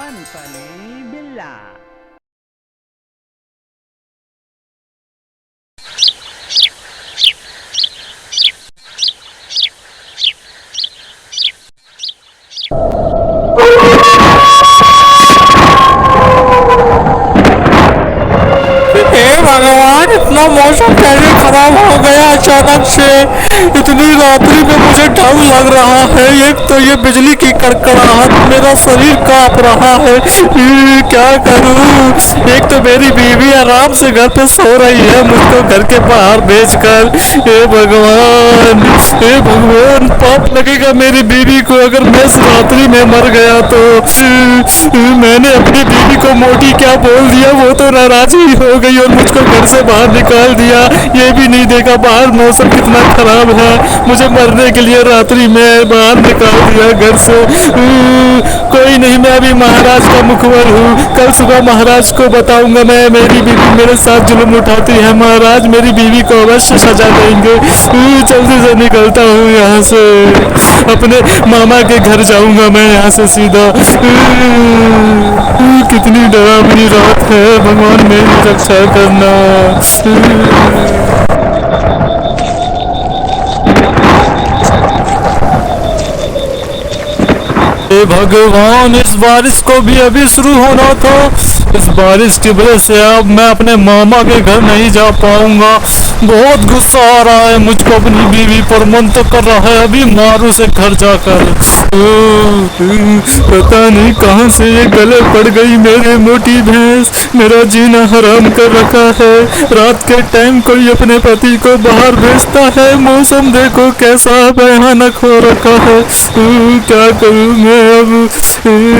Funny Billa. हे भगवान, इतना मौसम कैसे खराब हो गया अचानक से। इतनी रात्रि में मुझे डर लग रहा है। एक तो ये बिजली की कड़कड़ाहट, मेरा शरीर कांप रहा है। क्या करूं। एक तो मेरी बीवी आराम से घर पे सो रही है, मुझको घर के बाहर भेजकर। हे भगवान, हे भगवान, पाप लगेगा मेरी बीवी को अगर मैं इस रात्रि में मर गया तो। मैंने अपनी बीवी को मोटी क्या बोल दिया, वो तो नाराज ही हो गई और मुझको घर से बाहर निकाल दिया। ये भी नहीं देखा बाहर मौसम कितना खराब है, मुझे मरने के लिए रात्रि में बाहर निकाल दिया घर से। कोई नहीं, मैं अभी महाराज का मुखबर हूँ। कल सुबह महाराज को बताऊंगा मैं, मेरी बीवी मेरे साथ जुल्म उठाती है। महाराज मेरी बीवी को अवश्य सजा देंगे। जल्दी से निकलता हूँ यहाँ से, अपने मामा के घर जाऊंगा मैं यहाँ से सीधा। कितनी डरावनी रात है, भगवान मेरी रक्षा करना। हे भगवान, इस बारिश को भी अभी शुरू होना था। इस बारिश की वजह से अब मैं अपने मामा के घर नहीं जा पाऊंगा। बहुत गुस्सा आ रहा है मुझको अपनी बीवी पर, मन तो कर रहा है अभी मारू से घर जाकर। पता नहीं कहां से ये गले पड़ गई मेरी मोटी भैंस, मेरा जीना हराम कर रखा है। रात के टाइम कोई अपने पति को बाहर भेजता है, मौसम देखो कैसा भयानक हो रखा है। क्या करूं मैं अब।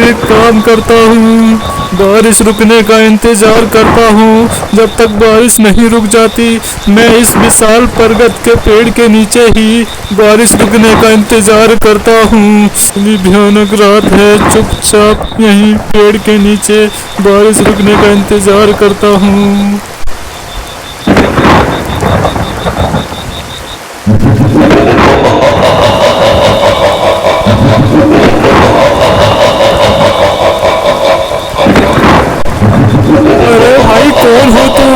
एक काम करता हूँ, बारिश रुकने का इंतजार करता हूँ। जब तक बारिश नहीं रुक जाती मैं इस विशाल पर्वत के पेड़ के नीचे ही बारिश रुकने का इंतजार करता हूँ। इतनी भयानक रात है, चुपचाप यहीं पेड़ के नीचे बारिश रुकने का इंतजार करता हूँ। अरे भाई, कौन हो तुम?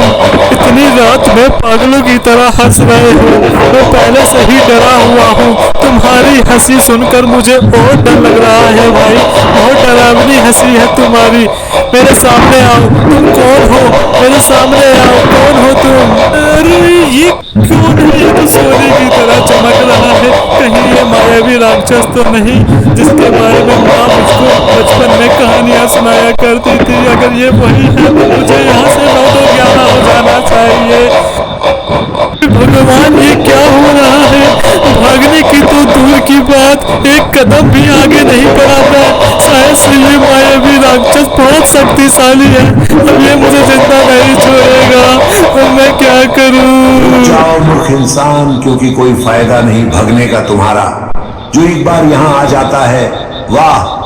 इतनी रात में पागलों की तरह हंस रहे हो। मैं पहले से ही डरा हुआ हूँ, तुम्हारी हंसी सुनकर मुझे बहुत डर लग रहा है भाई। बहुत डरावनी हंसी है तुम्हारी। मेरे सामने आओ, तुम कौन हो? मेरे सामने आओ, कौन हो तुम? अरे ये कौन है? ये तो सोने की तरह चमक रहा है। कहीं ये मायावी राक्षस तो नहीं जिसके बारे में माँ मुझको बचपन में कहानियाँ सुनाया करती थी? अगर ये वही है तो मुझे यहाँ से 9-11 हो जाना चाहिए। भगवान, ये क्या हो रहा है? भागने की तो दूर की बात, एक कदम भी आगे नहीं बढ़ा मैं। शायद से ये मायावी राक्षस बहुत शक्तिशाली है, अब ये मुझे जिंदा नहीं छोड़ेगा। अब मैं क्या करूं? जाओ मूर्ख इंसान, क्योंकि कोई फायदा नहीं भगने का तुम्हारा। जो एक बार यहाँ आ जाता है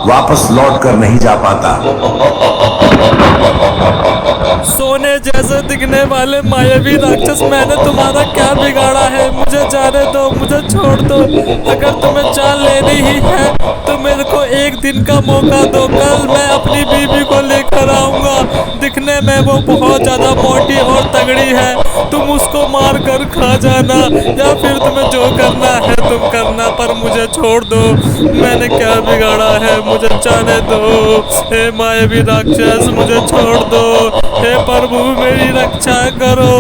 वापस लौट कर नहीं जा पाता। सोने जैसे दिखने वाले मायावी राक्षस, मैंने तुम्हारा क्या बिगाड़ा है? मुझे जाने दो, मुझे छोड़ दो। अगर तुम्हें जान लेनी ही है तो मेरे को एक दिन का मौका दो। कल मैं अपनी बीवी को लेकर आऊंगा। दिखने में वो बहुत ज्यादा मोटी और तगड़ी है, तुम उसको मार कर खा जाना, या फिर तुम्हें जो करना है तुम करना, पर मुझे छोड़ दो। मैंने क्या बिगाड़ा है? मुझे जाने दो। हे मायावी राक्षस, मुझे छोड़ दो। हे प्रभु मेरी रक्षा करो,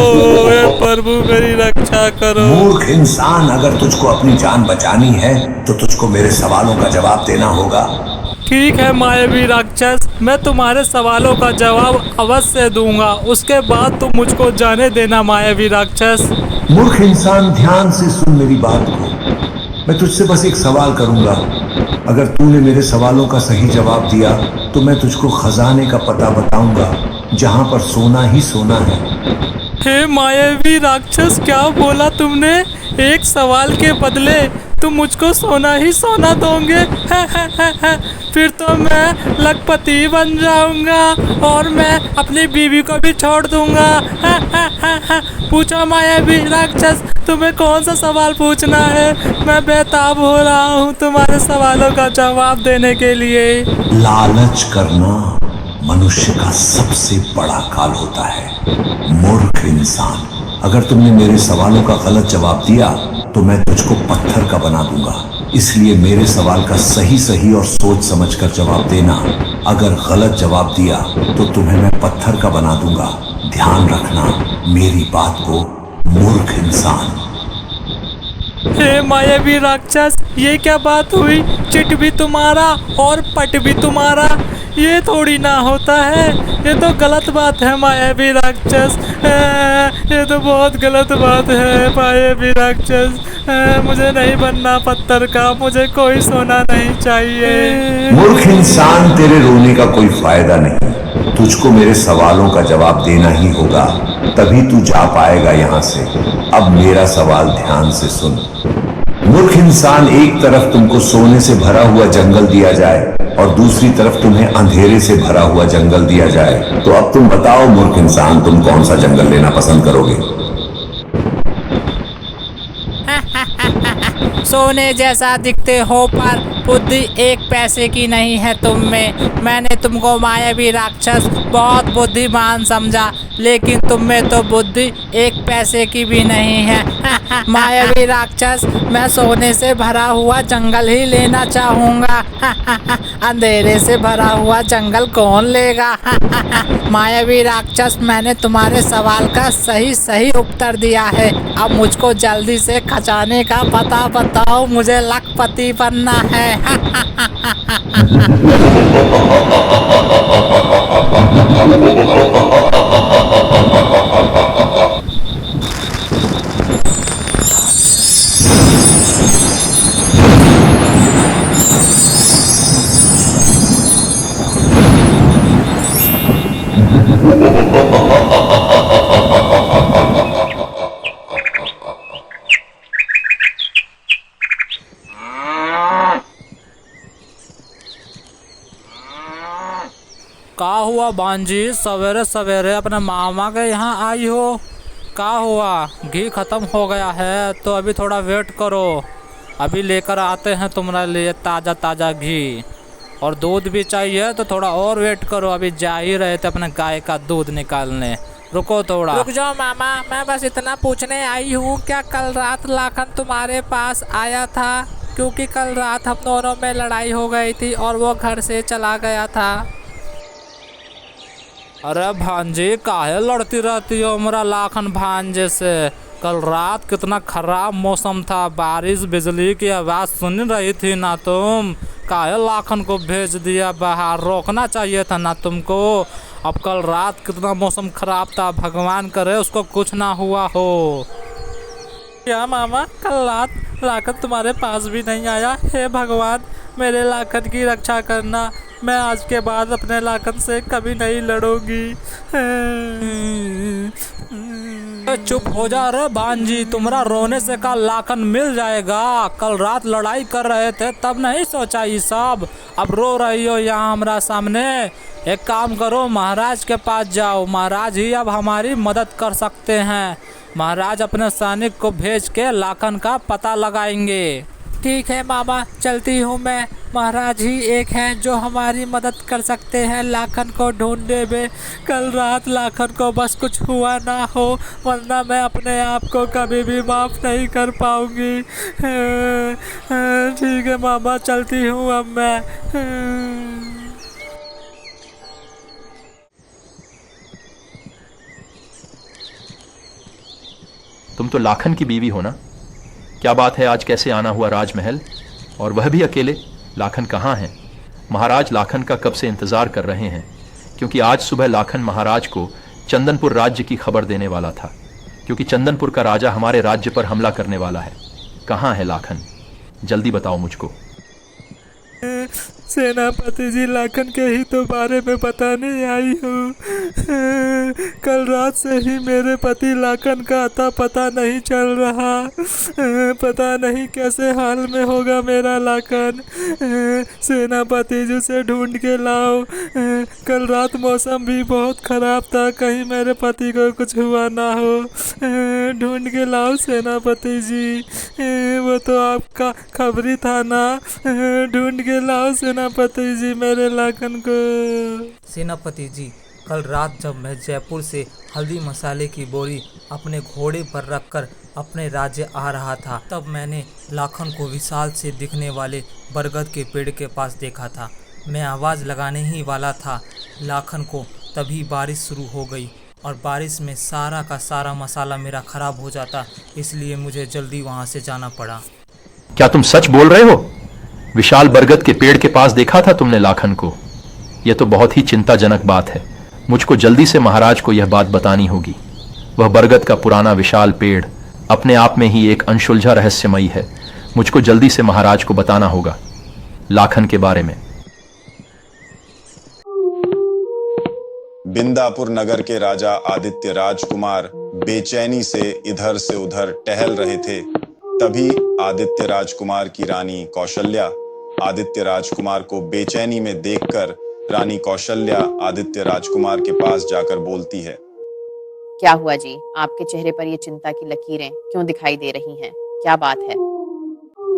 हे प्रभु मेरी रक्षा करो। मूर्ख इंसान, अगर तुझको अपनी जान बचानी है तो तुझको मेरे सवालों का जवाब देना होगा। ठीक है मायावी राक्षस, मैं तुम्हारे सवालों का जवाब अवश्य दूंगा। उसके बाद तुम मुझको जाने देना मायावी राक्षस। मूर्ख इंसान, ध्यान से सुन मेरी बात को। मैं तुझसे बस एक सवाल करूंगा, अगर तूने मेरे सवालों का सही जवाब दिया तो मैं तुझको खजाने का पता बताऊंगा जहां पर सोना ही सोना है। हे मायावी राक्षस, क्या बोला तुमने? एक सवाल के बदले तुम मुझको सोना ही सोना दोगे। फिर तो मैं लखपति बन जाऊंगा और मैं अपनी बीवी को भी छोड़ दूंगा। पूछो मायावी राक्षस, तुम्हें कौन सा सवाल पूछना है? मैं बेताब हो रहा हूँ तुम्हारे सवालों का जवाब देने के लिए। लालच करना मनुष्य का सबसे बड़ा काल होता है। मूर्ख इंसान, अगर तुमने मेरे सवालों का गलत जवाब दिया तो मैं तुझको पत्थर का बना दूंगा। इसलिए मेरे सवाल का सही सही और सोच समझकर जवाब देना। अगर गलत जवाब दिया तो तुम्हें मैं पत्थर का बना दूंगा। ध्यान रखना मेरी बात को, मूर्ख इंसान। हे मायावी राक्षस, ये क्या बात हुई? चिट भी तुम्हारा और पट भी तुम्हारा, ये थोड़ी ना होता है। ये तो गलत बात है मायावी राक्षस। ये तो बहुत गलत बात है मायावी राक्षस। मुझे नहीं बनना पत्थर का, मुझे कोई सोना नहीं चाहिए। मूर्ख इंसान, तेरे रोने का कोई फायदा नहीं। तुझको मेरे सवालों का जवाब देना ही होगा, तभी तू जा पाएगा यहां से। अब मेरा सवाल ध्यान से सुन। मूर्ख इंसान, एक तरफ तुमको सोने से भरा हुआ जंगल दिया जाए और दूसरी तरफ तुम्हें अंधेरे से भरा हुआ जंगल दिया जाए, तो अब तुम बताओ मूर्ख इंसान, तुम कौन सा जंगल लेना पसंद करोगे? सोने जैसा दिखते हो पर बुद्धि एक पैसे की नहीं है तुम में। मैंने तुमको मायावी राक्षस बहुत बुद्धिमान समझा, लेकिन तुम में तो बुद्धि एक पैसे की भी नहीं है। मायावी राक्षस, मैं सोने से भरा हुआ जंगल ही लेना चाहूँगा। अंधेरे से भरा हुआ जंगल कौन लेगा? मायावी राक्षस, मैंने तुम्हारे सवाल का सही सही उत्तर दिया है। अब मुझको जल्दी से खजाने का पता बताओ, मुझे लखपति बनना है। का हुआ भांजी, सवेरे सवेरे अपने मामा के यहाँ आई हो? का हुआ, घी खत्म हो गया है तो अभी थोड़ा वेट करो, अभी लेकर आते हैं तुम्हारे लिए ताज़ा ताज़ा घी। और दूध भी चाहिए तो थोड़ा और वेट करो, अभी जा ही रहे थे अपने गाय का दूध निकालने। रुको थोड़ा। रुक जाओ मामा, मैं बस इतना पूछने आई हूँ, क्या कल रात लाखन तुम्हारे पास आया था? क्योंकि कल रात हम दोनों में लड़ाई हो गई थी और वो घर से चला गया था। अरे भांजी, काहे लड़ती रहती हो मेरा लाखन भांजे से? कल रात कितना खराब मौसम था, बारिश बिजली की आवाज़ सुन रही थी ना तुम? काहे लाखन को भेज दिया बाहर? रोकना चाहिए था ना तुमको? अब कल रात कितना मौसम खराब था, भगवान करे उसको कुछ ना हुआ हो। क्या मामा, कल रात लाखन तुम्हारे पास भी नहीं आया? हे भगवान, मेरे लाखन की रक्षा करना। मैं आज के बाद अपने लाखन से कभी नहीं लड़ूंगी। चुप हो जा रे भांजी, तुम्हारा रोने से कल लाखन मिल जाएगा। कल रात लड़ाई कर रहे थे तब नहीं सोचा ये सब, अब रो रही हो यहाँ हमारा सामने। एक काम करो, महाराज के पास जाओ, महाराज ही अब हमारी मदद कर सकते हैं। महाराज अपने सैनिक को भेज के लाखन का पता लगाएंगे। ठीक है मामा, चलती हूँ मैं। महाराज ही एक हैं जो हमारी मदद कर सकते हैं लाखन को ढूंढने में। कल रात लाखन को बस कुछ हुआ ना हो, वरना मैं अपने आप को कभी भी माफ़ नहीं कर पाऊंगी। ठीक है मामा, चलती हूँ अब मैं। तुम तो लाखन की बीवी हो ना? क्या बात है, आज कैसे आना हुआ राजमहल, और वह भी अकेले? लाखन कहाँ हैं? महाराज लाखन का कब से इंतज़ार कर रहे हैं, क्योंकि आज सुबह लाखन महाराज को चंदनपुर राज्य की खबर देने वाला था, क्योंकि चंदनपुर का राजा हमारे राज्य पर हमला करने वाला है। कहाँ है लाखन? जल्दी बताओ मुझको। सेनापति जी, लाखन के ही तो बारे में बताने आई हूँ। कल रात से ही मेरे पति लाखन का अता पता नहीं चल रहा। पता नहीं कैसे हाल में होगा मेरा लाखन। सेनापति जी से ढूंढ के लाओ। कल रात मौसम भी बहुत खराब था, कहीं मेरे पति को कुछ हुआ ना हो। ढूंढ के लाओ सेनापति जी, वो तो आपका खबरी था ना। ढूंढ के लाओ सेनापति जी मेरे लाखन को। सेनापति जी, कल रात जब मैं जयपुर से हल्दी मसाले की बोरी अपने घोड़े पर रखकर अपने राज्य आ रहा था, तब मैंने लाखन को विशाल से दिखने वाले बरगद के पेड़ के पास देखा था। मैं आवाज़ लगाने ही वाला था लाखन को, तभी बारिश शुरू हो गई और बारिश में सारा का सारा मसाला मेरा ख़राब हो जाता, इसलिए मुझे जल्दी वहाँ से जाना पड़ा। क्या तुम सच बोल रहे हो? विशाल बरगद के पेड़ के पास देखा था तुमने लाखन को? यह तो बहुत ही चिंताजनक बात है। मुझको जल्दी से महाराज को यह बात बतानी होगी। वह बरगद का पुराना विशाल पेड़ अपने आप में ही एक अनसुलझा रहस्यमयी है। मुझको जल्दी से महाराज को बताना होगा लाखन के बारे में। बिंदापुर नगर के राजा आदित्य राजकुमार बेचैनी से इधर से उधर टहल रहे थे। तभी आदित्य राजकुमार की रानी कौशल्या आदित्य राजकुमार को बेचैनी में देखकर रानी कौशल्या आदित्य राजकुमार के पास जाकर बोलती है, क्या हुआ जी, आपके चेहरे पर ये चिंता की लकीरें क्यों दिखाई दे रही हैं? क्या बात है?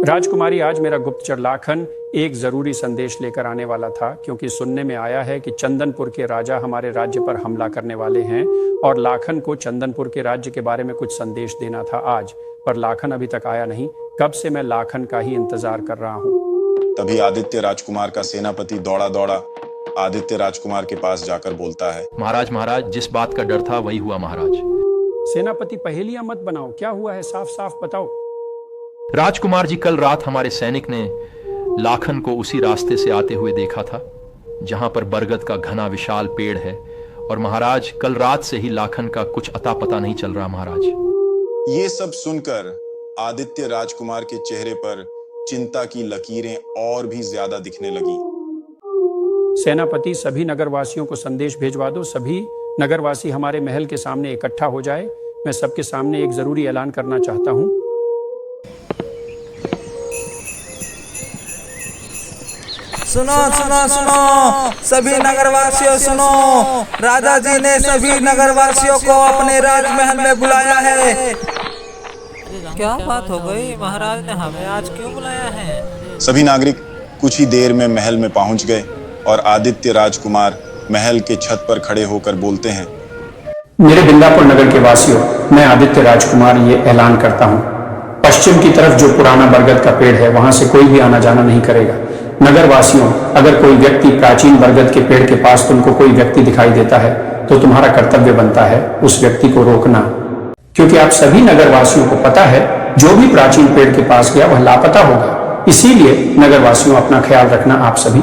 राजकुमारी, आज मेरा गुप्तचर लाखन एक जरूरी संदेश लेकर आने वाला था, क्योंकि सुनने में आया है कि चंदनपुर के राजा हमारे राज्य पर हमला करने वाले हैं और लाखन को चंदनपुर के राज्य के बारे में कुछ संदेश देना था आज, पर लाखन अभी तक आया नहीं। कब से मैं लाखन का ही इंतजार कर रहा हूँ। तभी आदित्य राजकुमार का सेनापति दौड़ा दौड़ा आदित्य राजकुमार के पास जाकर बोलता है, महाराज, जिस बात का डर था वही हुआ महाराज। सेनापति, पहेलियां मत बनाओ, क्या हुआ है साफ साफ बताओ। राजकुमार जी, कल रात हमारे सैनिक ने लाखन को उसी रास्ते से आते हुए देखा था जहां पर बरगद का घना विशाल पेड़ है, और महाराज कल रात से ही लाखन का कुछ अता पता नहीं चल रहा महाराज। ये सब सुनकर आदित्य राजकुमार के चेहरे पर चिंता की लकीरें और भी ज्यादा दिखने लगी। सेनापति, सभी नगरवासियों को संदेश भेजवा दो। सभी नगरवासी हमारे महल के सामने इकट्ठा हो जाए। मैं सबके सामने एक जरूरी ऐलान करना चाहता हूँ। सुनो सुनो सुनो, सभी नगरवासियों सुनो, राजा जी ने सभी नगरवासियों को अपने राजमहल में बुलाया है। क्या बात हो गई, महाराज ने हमें आज क्यों बुलाया है? सभी नागरिक कुछ ही देर में महल में पहुंच गए और आदित्य राजकुमार महल के छत पर खड़े होकर बोलते हैं, मेरे बिंदापुर नगर के वासियों, मैं आदित्य राजकुमार ये ऐलान करता हूँ, पश्चिम की तरफ जो पुराना बरगद का पेड़ है वहां से कोई भी आना जाना नहीं करेगा। नगर वासियों, अगर कोई व्यक्ति प्राचीन बरगद के पेड़ के पास तुमको कोई व्यक्ति दिखाई देता है तो तुम्हारा कर्तव्य बनता है उस व्यक्ति को रोकना, क्योंकि आप सभी नगरवासियों को पता है जो भी प्राचीन पेड़ के पास गया वह लापता होगा। इसीलिए नगरवासियों, अपना ख्याल रखना आप सभी,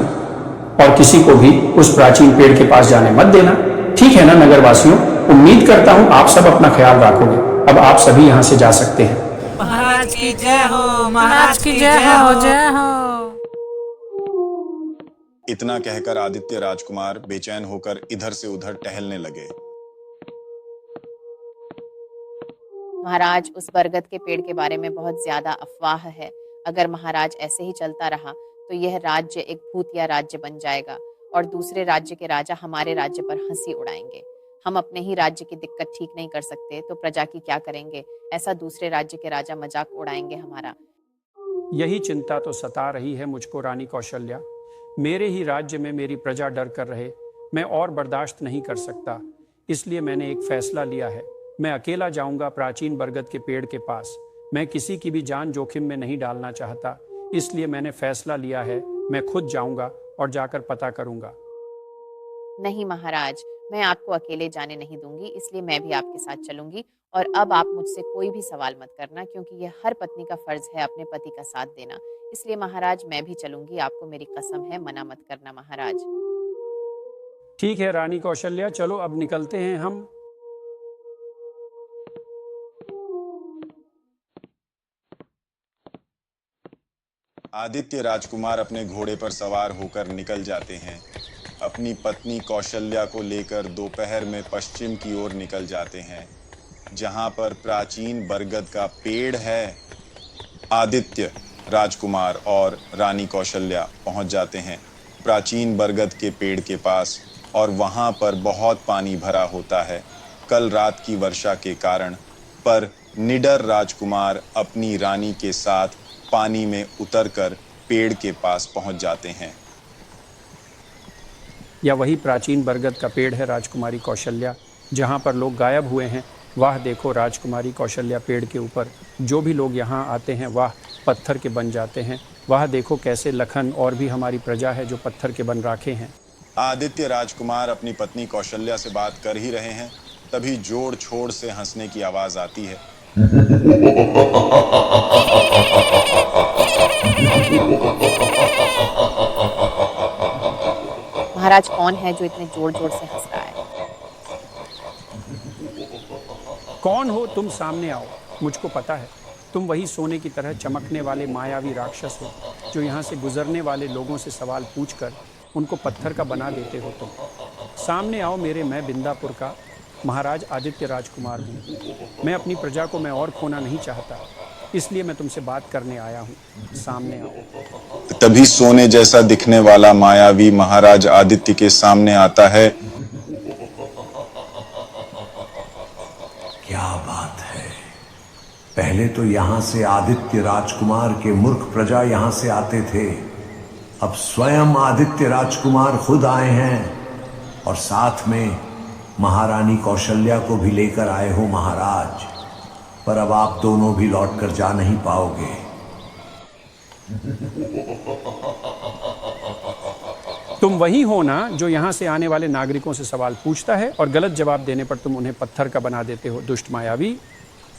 और किसी को भी उस प्राचीन पेड़ के पास जाने मत देना। ठीक है ना नगरवासियों? उम्मीद करता हूँ आप सब अपना ख्याल रखोगे। अब आप सभी यहाँ से जा सकते हैं। महाराज की जय हो, महाराज की जय हो, जय हो। इतना कहकर आदित्य राजकुमार बेचैन होकर इधर से उधर टहलने लगे। महाराज, उस बरगद के पेड़ के बारे में बहुत ज्यादा अफवाह है। अगर महाराज ऐसे ही चलता रहा तो यह राज्य एक भूतिया राज्य बन जाएगा और दूसरे राज्य के राजा हमारे राज्य पर हंसी उड़ाएंगे। हम अपने ही राज्य की दिक्कत ठीक नहीं कर सकते तो प्रजा की क्या करेंगे? ऐसा दूसरे राज्य के राजा मजाक उड़ाएंगे हमारा। यही चिंता तो सता रही है मुझको रानी कौशल्या। मेरे ही राज्य में मेरी प्रजा डर कर रहे, मैं और बर्दाश्त नहीं कर सकता। इसलिए मैंने एक फैसला लिया है, मैं अकेला जाऊंगा प्राचीन बरगद के पेड़ के पास। मैं किसी की भी जान जोखिम में नहीं डालना चाहता, इसलिए मैंने फैसला लिया है मैं खुद जाऊंगा और जाकर पता करूंगा। नहीं महाराज, मैं आपको अकेले जाने नहीं दूंगी, इसलिए मैं भी आपके साथ चलूंगी। और अब आप मुझसे कोई भी सवाल मत करना, क्योंकि यह हर पत्नी का फर्ज है अपने पति का साथ देना। इसलिए महाराज मैं भी चलूंगी, आपको मेरी कसम है, मना मत करना महाराज। ठीक है रानी कौशल्या, चलो अब निकलते हैं हम। आदित्य राजकुमार अपने घोड़े पर सवार होकर निकल जाते हैं। अपनी पत्नी कौशल्या को लेकर दोपहर में पश्चिम की ओर निकल जाते हैं, जहां पर प्राचीन बरगद का पेड़ है। आदित्य राजकुमार और रानी कौशल्या पहुंच जाते हैं प्राचीन बरगद के पेड़ के पास, और वहां पर बहुत पानी भरा होता है कल रात की वर्षा के कारण। पर निडर राजकुमार अपनी रानी के साथ पानी में उतरकर पेड़ के पास पहुंच जाते हैं। या वही प्राचीन बरगद का पेड़ है राजकुमारी कौशल्या, जहाँ पर लोग गायब हुए हैं। वाह देखो राजकुमारी कौशल्या, पेड़ के ऊपर जो भी लोग यहाँ आते हैं वाह पत्थर के बन जाते हैं। वाह देखो कैसे लखन और भी हमारी प्रजा है जो पत्थर के बन राखे हैं। आदित्य राजकुमार अपनी पत्नी कौशल्या से बात कर ही रहे हैं, तभी जोड़ छोड़ से हंसने की आवाज आती है। महाराज कौन है जो इतने जोर जोर से हंस रहा है? कौन हो तुम, सामने आओ, मुझको पता है। तुम वही सोने की तरह चमकने वाले मायावी राक्षस हो जो यहाँ से गुजरने वाले लोगों से सवाल पूछकर उनको पत्थर का बना देते हो। तुम सामने आओ मेरे, मैं बिंदापुर का महाराज आदित्य राजकुमार हूँ। मैं अपनी प्रजा को मैं और खोना नहीं चाहता, इसलिए मैं तुमसे बात करने आया हूँ। सामने आओ। तभी सोने जैसा दिखने वाला मायावी महाराज आदित्य के सामने आता है। क्या बात है! पहले तो यहां से आदित्य राजकुमार के मूर्ख प्रजा यहां से आते थे, अब स्वयं आदित्य राजकुमार खुद आए हैं और साथ में महारानी कौशल्या को भी लेकर आए हो महाराज। पर अब आप दोनों भी लौटकर जा नहीं पाओगे। तुम वही हो ना जो यहाँ से आने वाले नागरिकों से सवाल पूछता है और गलत जवाब देने पर तुम उन्हें पत्थर का बना देते हो। दुष्ट मायावी,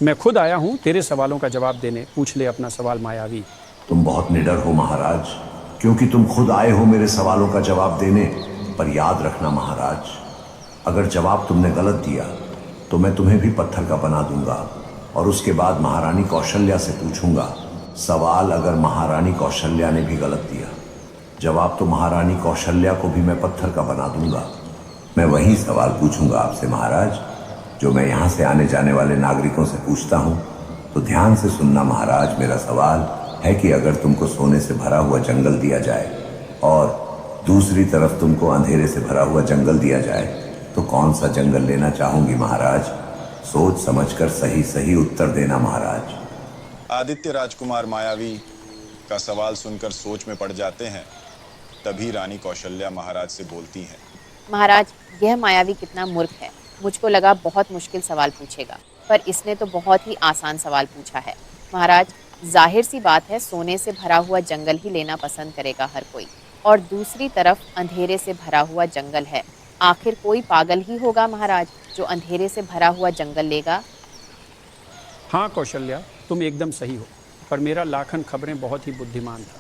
मैं खुद आया हूँ तेरे सवालों का जवाब देने। पूछ ले अपना सवाल मायावी। तुम बहुत निडर हो महाराज, क्योंकि तुम खुद आए हो मेरे सवालों का जवाब देने। पर याद रखना महाराज, अगर जवाब तुमने गलत दिया तो मैं तुम्हें भी पत्थर का बना दूंगा और उसके बाद महारानी कौशल्या से पूछूंगा सवाल। अगर महारानी कौशल्या ने भी गलत दिया जवाब तो महारानी कौशल्या को भी मैं पत्थर का बना दूंगा। मैं वही सवाल पूछूंगा आपसे महाराज जो मैं यहाँ से आने जाने वाले नागरिकों से पूछता हूँ। तो ध्यान से सुनना महाराज, मेरा सवाल है कि अगर तुमको सोने से भरा हुआ जंगल दिया जाए और दूसरी तरफ तुमको अंधेरे से भरा हुआ जंगल दिया जाए तो कौन सा जंगल लेना चाहूंगी महाराज? सोच समझकर सही सही उत्तर देना महाराज। आदित्य राजकुमार मायावी का सवाल सुनकर सोच में पड़ जाते हैं। तभी रानी कौशल्या महाराज से बोलती हैं। महाराज, यह मायावी कितना मूर्ख है। मुझको लगा बहुत मुश्किल सवाल पूछेगा, पर इसने तो बहुत ही आसान सवाल पूछा है। महाराज, जाहिर सी बात है सोने से भरा हुआ जंगल ही लेना पसंद करेगा हर कोई, और दूसरी तरफ अंधेरे से भरा हुआ जंगल है। आखिर कोई पागल ही होगा महाराज जो अंधेरे से भरा हुआ जंगल लेगा। हाँ कौशल्या, तुम एकदम सही हो, पर मेरा लाखन खबरें बहुत ही बुद्धिमान था।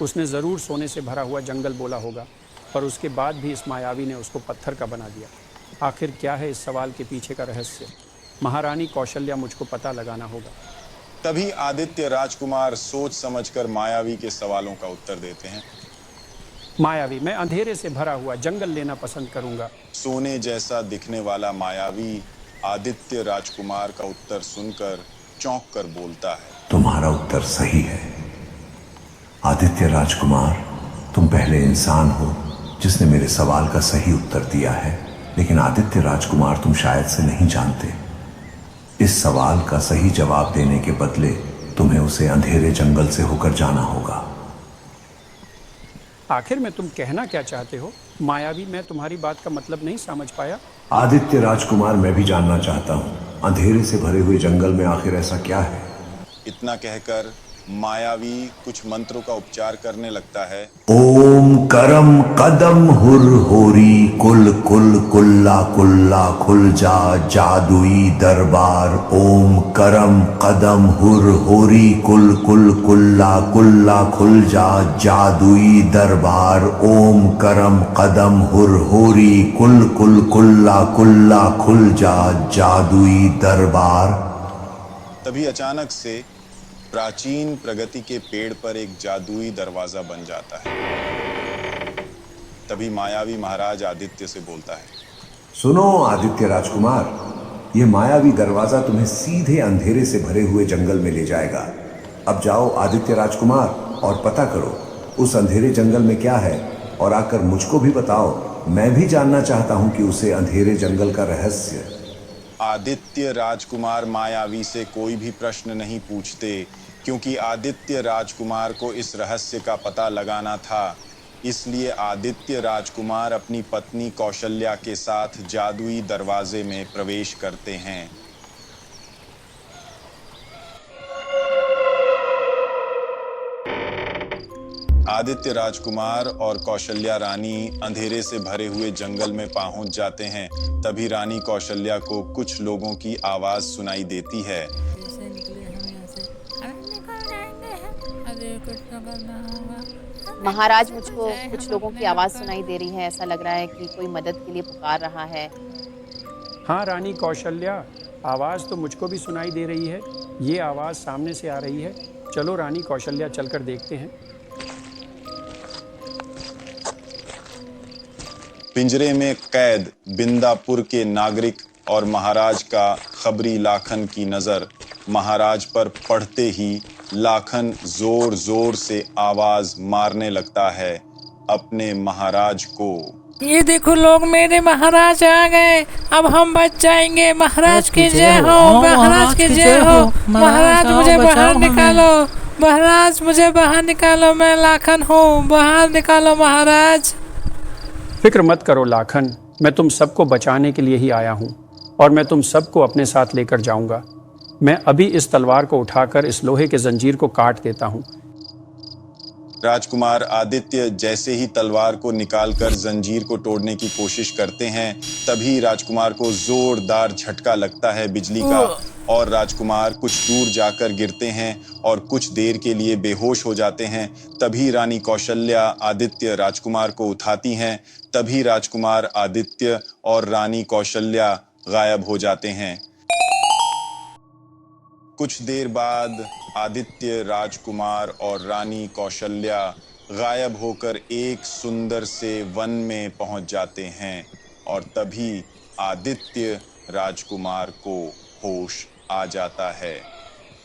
उसने ज़रूर सोने से भरा हुआ जंगल बोला होगा, पर उसके बाद भी इस मायावी ने उसको पत्थर का बना दिया। आखिर क्या है इस सवाल के पीछे का रहस्य? महारानी कौशल्या, मुझको पता लगाना होगा। तभी आदित्य राजकुमार सोच समझकर मायावी के सवालों का उत्तर देते हैं। मायावी, मैं अंधेरे से भरा हुआ जंगल लेना पसंद करूंगा। सोने जैसा दिखने वाला मायावी आदित्य राजकुमार का उत्तर सुनकर चौंक कर बोलता है। तुम्हारा उत्तर सही है आदित्य राजकुमार। तुम पहले इंसान हो जिसने मेरे सवाल का सही उत्तर दिया है, लेकिन आदित्य राजकुमार तुम शायद से नहीं जानते, इस सवाल का सही जवाब देने के बदले तुम्हें उसे अंधेरे जंगल से होकर जाना होगा। आखिर में तुम कहना क्या चाहते हो मायावी? मैं तुम्हारी बात का मतलब नहीं समझ पाया। आदित्य राजकुमार, मैं भी जानना चाहता हूँ अंधेरे से भरे हुए जंगल में आखिर ऐसा क्या है? इतना कहकर मायावी कुछ मंत्रों का उपचार करने लगता है। ओम करम कदम हुर होरी कुल कुल कुल्ला कुल्ला खुल जा जादुई दरबार। ओम करम कदम हुर होरी कुल कुल कुल्ला खुल जा जादुई दरबार। ओम करम कदम हुर होरी कुल कुल कुल्ला खुल जा जादुई दरबार। तभी अचानक से प्राचीन प्रगति के पेड़ पर एक जादुई दरवाजा बन जाता है। तभी मायावी महाराज आदित्य से बोलता है, सुनो आदित्य राजकुमार, ये मायावी दरवाजा तुम्हें सीधे अंधेरे से भरे हुए जंगल में ले जाएगा। अब जाओ आदित्य राजकुमार और पता करो उस अंधेरे जंगल में क्या है, और आकर मुझको भी बताओ। मैं भी जानना चाहता हूं कि उसे अंधेरे जंगल का रहस्य। आदित्य राजकुमार मायावी से कोई भी प्रश्न नहीं पूछते, क्योंकि आदित्य राजकुमार को इस रहस्य का पता लगाना था। इसलिए आदित्य राजकुमार अपनी पत्नी कौशल्या के साथ जादुई दरवाजे में प्रवेश करते हैं। आदित्य राजकुमार और कौशल्या रानी अंधेरे से भरे हुए जंगल में पहुंच जाते हैं। तभी रानी कौशल्या को कुछ लोगों की आवाज सुनाई देती है। महाराज, मुझको कुछ लोगों की आवाज सुनाई दे रही है। ऐसा लग रहा है कि कोई मदद के लिए पुकार रहा है। हाँ रानी कौशल्या, आवाज़ तो मुझको भी सुनाई दे रही है। ये आवाज़ सामने से आ रही है। चलो रानी कौशल्या, चलकर देखते हैं। पिंजरे में कैद बिंदापुर के नागरिक और महाराज का खबरी लाखन की नजर महाराज पर पड़ते ही लाखन जोर जोर से आवाज मारने लगता है अपने महाराज को। ये देखो लोग, मेरे महाराज आ गए। अब हम बच जाएंगे। महाराज की जय हो, महाराज की जय हो। महाराज मुझे बाहर निकालो, महाराज मुझे बाहर निकालो। मैं लाखन हूँ, बाहर निकालो महाराज। फिक्र मत करो लाखन, मैं तुम सबको बचाने के लिए ही आया हूँ और मैं तुम सबको अपने साथ लेकर जाऊंगा। मैं अभी इस तलवार को उठाकर इस लोहे के जंजीर को काट देता हूँ। राजकुमार आदित्य जैसे ही तलवार को निकालकर जंजीर को तोड़ने की कोशिश करते हैं, तभी राजकुमार को जोरदार झटका लगता है बिजली का और राजकुमार कुछ दूर जाकर गिरते हैं और कुछ देर के लिए बेहोश हो जाते हैं। तभी रानी कौशल्या आदित्य राजकुमार को उठाती हैं। तभी राजकुमार आदित्य और रानी कौशल्या गायब हो जाते हैं। कुछ देर बाद आदित्य राजकुमार और रानी कौशल्या गायब होकर एक सुंदर से वन में पहुंच जाते हैं और तभी आदित्य राजकुमार को होश आ जाता है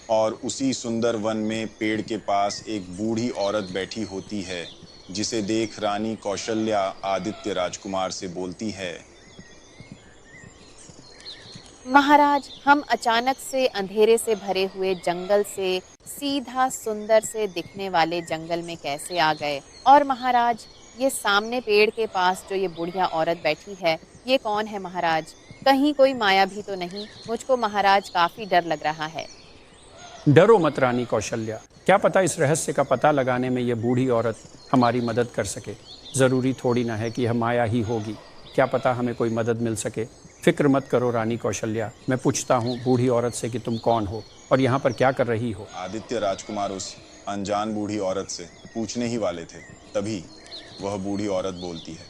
और उसी सुंदर वन में पेड़ के पास एक बूढ़ी औरत बैठी होती है, जिसे देख रानी कौशल्या आदित्य राजकुमार से बोलती है, महाराज, हम अचानक से अंधेरे से भरे हुए जंगल से सीधा सुंदर से दिखने वाले जंगल में कैसे आ गए? और महाराज, ये सामने पेड़ के पास जो ये बुढ़िया औरत बैठी है, ये कौन है महाराज? कहीं कोई माया भी तो नहीं? मुझको महाराज काफी डर लग रहा है। डरो मत रानी कौशल्या, क्या पता इस रहस्य का पता लगाने में ये बूढ़ी औरत हमारी मदद कर सके। ज़रूरी थोड़ी ना है कि यह माया ही होगी, क्या पता हमें कोई मदद मिल सके। फिक्र मत करो रानी कौशल्या, मैं पूछता हूँ बूढ़ी औरत से कि तुम कौन हो और यहाँ पर क्या कर रही हो। आदित्य राजकुमार उस अनजान बूढ़ी औरत से पूछने ही वाले थे, तभी वह बूढ़ी औरत बोलती है,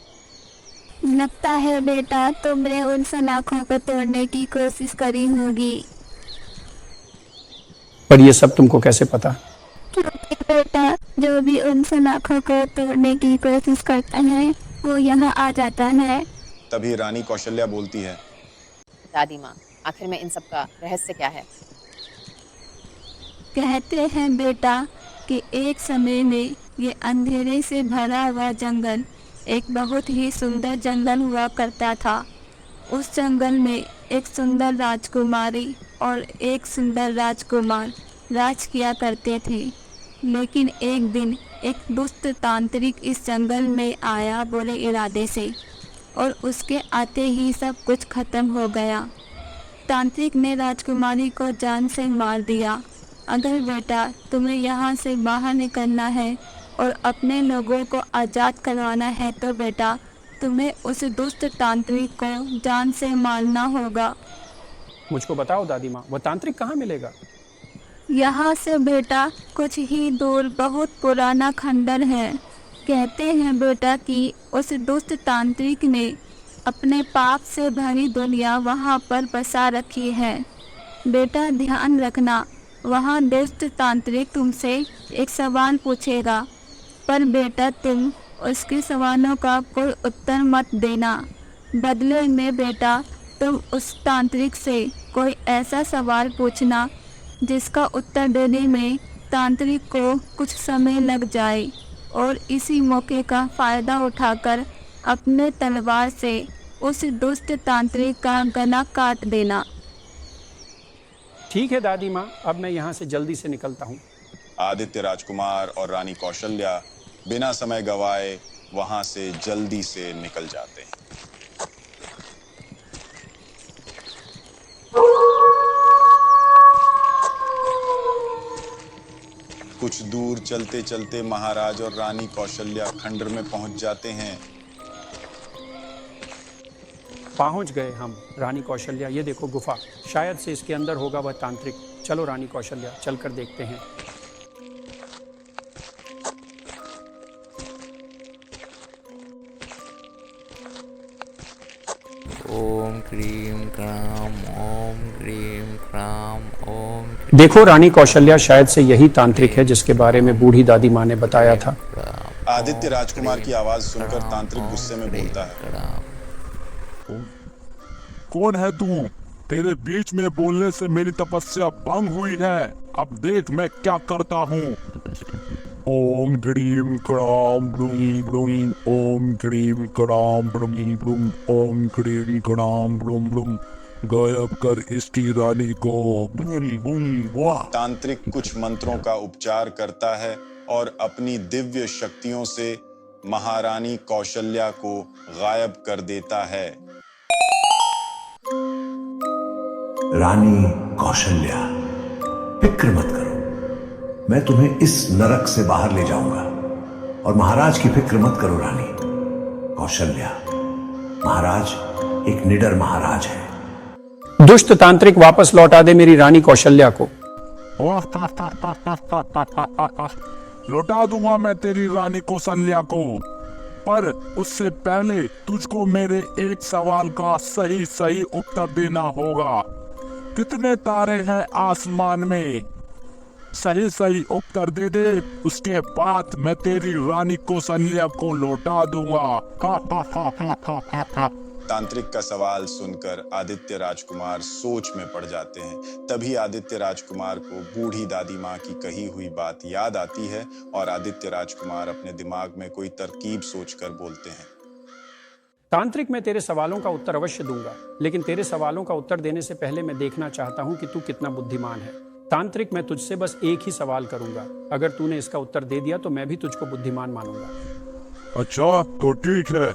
लगता है बेटा तुमने उन सलाखों को तोड़ने की कोशिश करी होगी। पर ये सब तुमको कैसे पता? क्योंकि बेटा जो भी उन सलाखों को तोड़ने की कोशिश करता है वो यहाँ आ जाता है। तभी रानी कौशल्या बोलती है, दादी माँ, आखिर में इन सब का रहस्य क्या है? कहते हैं बेटा कि एक समय में ये अंधेरे से भरा हुआ जंगल एक बहुत ही सुंदर जंगल हुआ करता था। उस जंगल में एक सुंदर राजकुमारी और एक सुंदर राजकुमार राज किया करते थे। लेकिन एक दिन एक दुष्ट तांत्रिक इस जंगल में आया बुरे इरादे से और उसके आते ही सब कुछ खत्म हो गया। तांत्रिक ने राजकुमारी को जान से मार दिया। अगर बेटा तुम्हें यहाँ से बाहर निकलना है और अपने लोगों को आज़ाद करवाना है तो बेटा तुम्हें उस दुष्ट तांत्रिक को जान से मारना होगा। मुझको बताओ दादी माँ, वह तांत्रिक कहाँ मिलेगा? यहाँ से बेटा कुछ ही दूर बहुत पुराना खंडर है। कहते हैं बेटा कि उस दुष्ट तांत्रिक ने अपने पाप से भरी दुनिया वहाँ पर बसा रखी है। बेटा ध्यान रखना, वहाँ दुष्ट तांत्रिक तुमसे एक सवाल पूछेगा, पर बेटा तुम उसके सवालों का कोई उत्तर मत देना। बदले में बेटा तुम उस तांत्रिक से कोई ऐसा सवाल पूछना जिसका उत्तर देने में तांत्रिक को कुछ समय लग जाए, और इसी मौके का फ़ायदा उठाकर अपने तलवार से उस दुष्ट तांत्रिक का गला काट देना। ठीक है दादी माँ, अब मैं यहाँ से जल्दी से निकलता हूँ। आदित्य राजकुमार और रानी कौशल्या बिना समय गवाए वहां से जल्दी से निकल जाते हैं। कुछ दूर चलते चलते महाराज और रानी कौशल्या खंडर में पहुंच जाते हैं। पहुंच गए हम। रानी कौशल्या, ये देखो गुफा, शायद से इसके अंदर होगा वह तांत्रिक। चलो रानी कौशल्या, चलकर देखते हैं। ओम क्रीम क्राम ओम क्रीम क्राम ओम। देखो रानी कौशल्या, शायद से यही तांत्रिक है जिसके बारे में बूढ़ी दादी माँ ने बताया था। आदित्य राजकुमार की आवाज सुनकर तांत्रिक गुस्से में बोलता है, कौन है तू? तेरे बीच में बोलने से मेरी तपस्या भंग हुई है। अब देख मैं क्या करता हूँ। ओम क्रीम क्राम ब्लूम ब्लूम ओम क्रीम क्राम ब्लूम ब्लूम ओम क्रीम क्राम ब्लूम ब्लूम। गायब कर इसकी रानी को। बूम बूम वाह। तांत्रिक कुछ मंत्रों का उपचार करता है और अपनी दिव्य शक्तियों से महारानी कौशल्या को गायब कर देता है। रानी कौशल्या, फिक्र मत करो, मैं तुम्हें इस नरक से बाहर ले जाऊंगा। और महाराज की फिक्र मत करो रानी कौशल्या, महाराज एक निडर महाराज है। दुष्ट तांत्रिक, वापस लौटा दे मेरी रानी कौशल्या को। लौटा दूंगा मैं तेरी रानी कौशल्या को, पर उससे पहले तुझको मेरे एक सवाल का सही सही उत्तर देना होगा। कितने तारे हैं आसमान में? सही सही उत्तर दे दे, उसके बाद मैं तेरी रानी कौशल्या को लौटा दूंगा। तांत्रिक का सवाल सुनकर आदित्य राजकुमार सोच में पड़ जाते हैं। तभी आदित्य राजकुमार को बूढ़ी दादी माँ की कही हुई बात याद आती है और आदित्य राजकुमार अपने दिमाग में कोई तरकीब सोचकर बोलते हैं। तांत्रिक, मैं तेरे सवालों का उत्तर अवश्य दूंगा, लेकिन तेरे सवालों का उत्तर देने से पहले मैं देखना चाहता हूँ कि तू कितना बुद्धिमान है। तांत्रिक, मैं तुझसे बस एक ही सवाल करूंगा, अगर तूने इसका उत्तर दे दिया तो मैं भी तुझको बुद्धिमान मानूंगा। अच्छा तो ठीक है,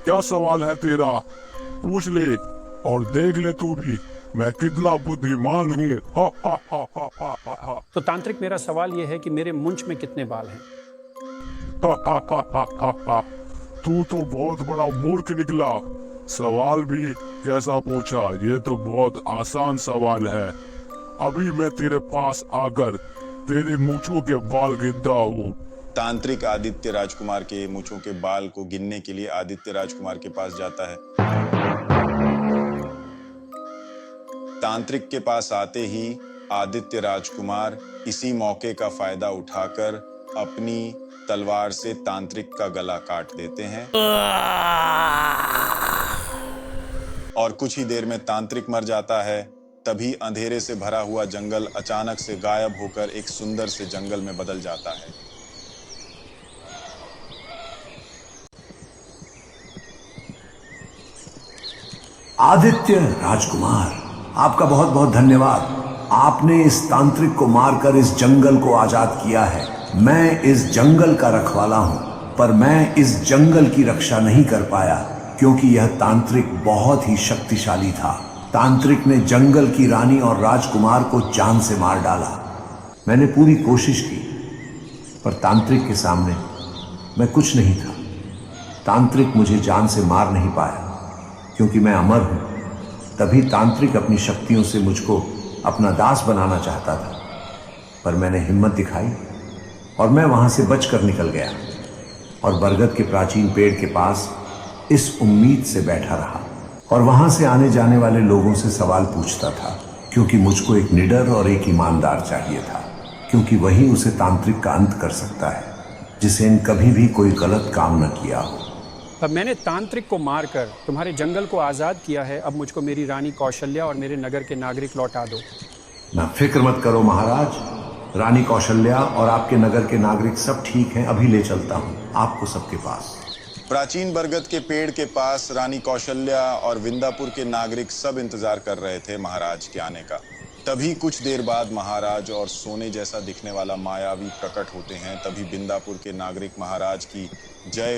क्या सवाल है तेरा? पूछ ले और देख ले तू भी मैं कितना बुद्धिमान हूँ। तो तांत्रिक, मेरा सवाल यह है कि मेरे मुंछ में कितने बाल हैं? तू तो बहुत बड़ा मूर्ख निकला। सवाल भी कैसा पूछा? ये तो बहुत आसान सवाल है। अभी मैं तेरे पास आकर तेरे मूंछों के बाल गिनता हूँ। तांत्रिक आदित्य राजकुमार के मूंछों के बाल को गिनने के लिए आदित्य राजकुमार के पास जाता है। तांत्रिक के पास आते ही आदित्य राजकुमार इसी मौके का फायदा उठाकर अपनी तलवार से तांत्रिक का गला काट देते हैं और कुछ ही देर में तांत्रिक मर जाता है। तभी अंधेरे से भरा हुआ जंगल अचानक से गायब होकर एक सुंदर से जंगल में बदल जाता है। आदित्य राजकुमार, आपका बहुत बहुत धन्यवाद। आपने इस तांत्रिक को मारकर इस जंगल को आजाद किया है। मैं इस जंगल का रखवाला हूं, पर मैं इस जंगल की रक्षा नहीं कर पाया क्योंकि यह तांत्रिक बहुत ही शक्तिशाली था। तांत्रिक ने जंगल की रानी और राजकुमार को जान से मार डाला। मैंने पूरी कोशिश की, पर तांत्रिक के सामने मैं कुछ नहीं था। तांत्रिक मुझे जान से मार नहीं पाया क्योंकि मैं अमर हूं। तभी तांत्रिक अपनी शक्तियों से मुझको अपना दास बनाना चाहता था, पर मैंने हिम्मत दिखाई और मैं वहां से बचकर निकल गया और बरगद के प्राचीन पेड़ के पास इस उम्मीद से बैठा रहा और वहां से आने जाने वाले लोगों से सवाल पूछता था क्योंकि मुझको एक निडर और एक ईमानदार चाहिए था, क्योंकि वही उसे तांत्रिक का अंत कर सकता है जिसे इन कभी भी कोई गलत काम न किया हो। अब मैंने तांत्रिक को मारकर तुम्हारे जंगल को आज़ाद किया है। अब मुझको मेरी रानी कौशल्या और मेरे नगर के नागरिक लौटा दो। ना फिक्र मत करो महाराज, रानी कौशल्या और आपके नगर के नागरिक सब ठीक हैं। अभी ले चलता हूँ आपको सबके पास। प्राचीन बरगद के पेड़ के पास रानी कौशल्या और विंदापुर के नागरिक सब इंतजार कर रहे थे महाराज के आने का। तभी कुछ देर बाद महाराज और सोने जैसा दिखने वाला मायावी प्रकट होते हैं। तभी बिंदापुर के नागरिक महाराज की जय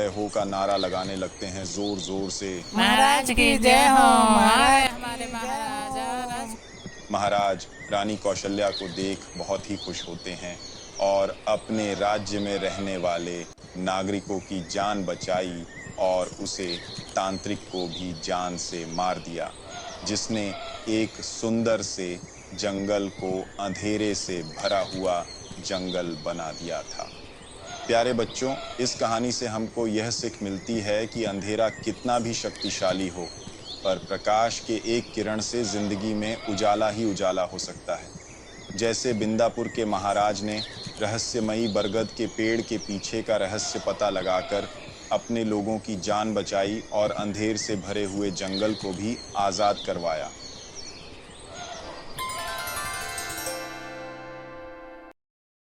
हो का नारा लगाने लगते हैं जोर जोर से। महाराज की जय हो, हमारे महाराज। महाराज रानी कौशल्या को देख बहुत ही खुश होते हैं और अपने राज्य में रहने वाले नागरिकों की जान बचाई और उसे तांत्रिक को भी जान से मार दिया, जिसने एक सुंदर से जंगल को अंधेरे से भरा हुआ जंगल बना दिया था। प्यारे बच्चों, इस कहानी से हमको यह सीख मिलती है कि अंधेरा कितना भी शक्तिशाली हो, पर प्रकाश के एक किरण से जिंदगी में उजाला ही उजाला हो सकता है। जैसे बिंदापुर के महाराज ने रहस्यमयी बरगद के पेड़ के पीछे का रहस्य पता लगाकर अपने लोगों की जान बचाई और अंधेर से भरे हुए जंगल को भी आज़ाद करवाया।